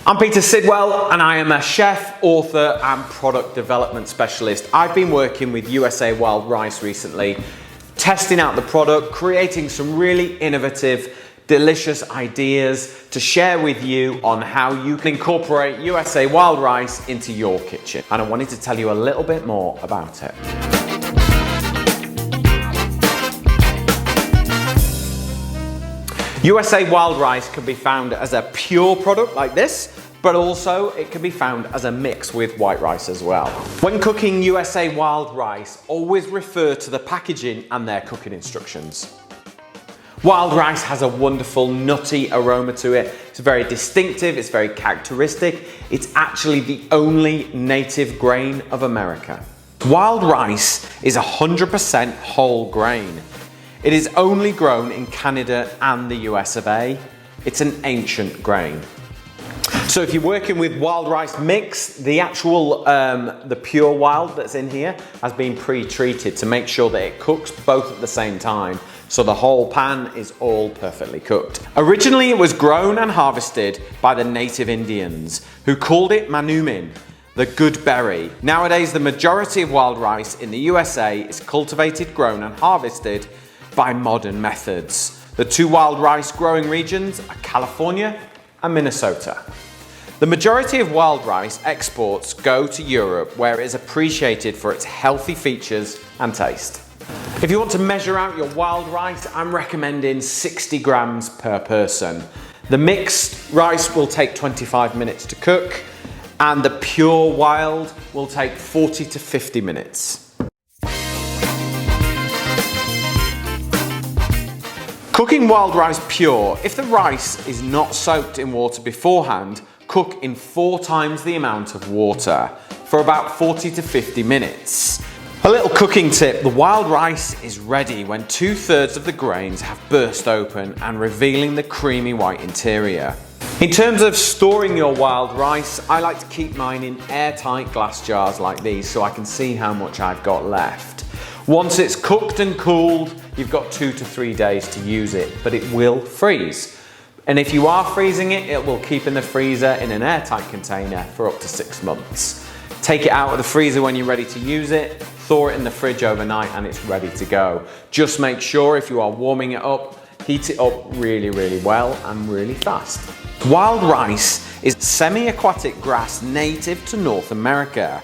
I'm Peter Sidwell and I am a chef, author and product development specialist. I've been working with USA Wild Rice recently, testing out the product, creating some really innovative, delicious ideas to share with you on how you can incorporate USA Wild Rice into your kitchen. And I wanted to tell you a little bit more about it. USA Wild Rice can be found as a pure product like this, but also it can be found as a mix with white rice as well. When cooking USA Wild Rice, always refer to the packaging and their cooking instructions. Wild rice has a wonderful nutty aroma to it. It's very distinctive, it's very characteristic. It's actually the only native grain of America. Wild rice is 100% whole grain. It is only grown in Canada and the US of A. It's an ancient grain. So if you're working with wild rice mix, the actual, the pure wild that's in here has been pre-treated to make sure that it cooks both at the same time. So the whole pan is all perfectly cooked. Originally it was grown and harvested by the native Indians who called it manumin, the good berry. Nowadays the majority of wild rice in the USA is cultivated, grown and harvested by modern methods. The two wild rice growing regions are California and Minnesota. The majority of wild rice exports go to Europe, where it is appreciated for its healthy features and taste. If you want to measure out your wild rice, I'm recommending 60 grams per person. The mixed rice will take 25 minutes to cook, and the pure wild will take 40 to 50 minutes. Cooking wild rice pure, if the rice is not soaked in water beforehand, cook in 4 times the amount of water for about 40 to 50 minutes. A little cooking tip, the wild rice is ready when 2/3 of the grains have burst open and revealing the creamy white interior. In terms of storing your wild rice, I like to keep mine in airtight glass jars like these so I can see how much I've got left. Once it's cooked and cooled, you've got 2 to 3 days to use it, but it will freeze. And if you are freezing it, it will keep in the freezer in an airtight container for up to 6 months. Take it out of the freezer when you're ready to use it, thaw it in the fridge overnight and it's ready to go. Just make sure if you are warming it up, heat it up really, really well and really fast. Wild rice is semi-aquatic grass native to North America.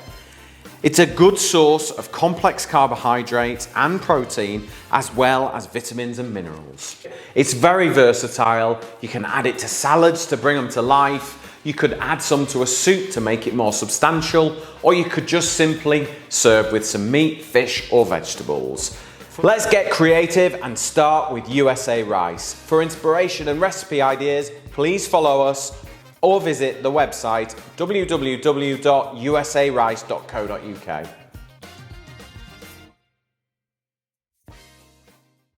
It's a good source of complex carbohydrates and protein, as well as vitamins and minerals. It's very versatile. You can add it to salads to bring them to life. You could add some to a soup to make it more substantial, or you could just simply serve with some meat, fish, or vegetables. Let's get creative and start with USA Rice. For inspiration and recipe ideas, please follow us or visit the website www.usarice.co.uk.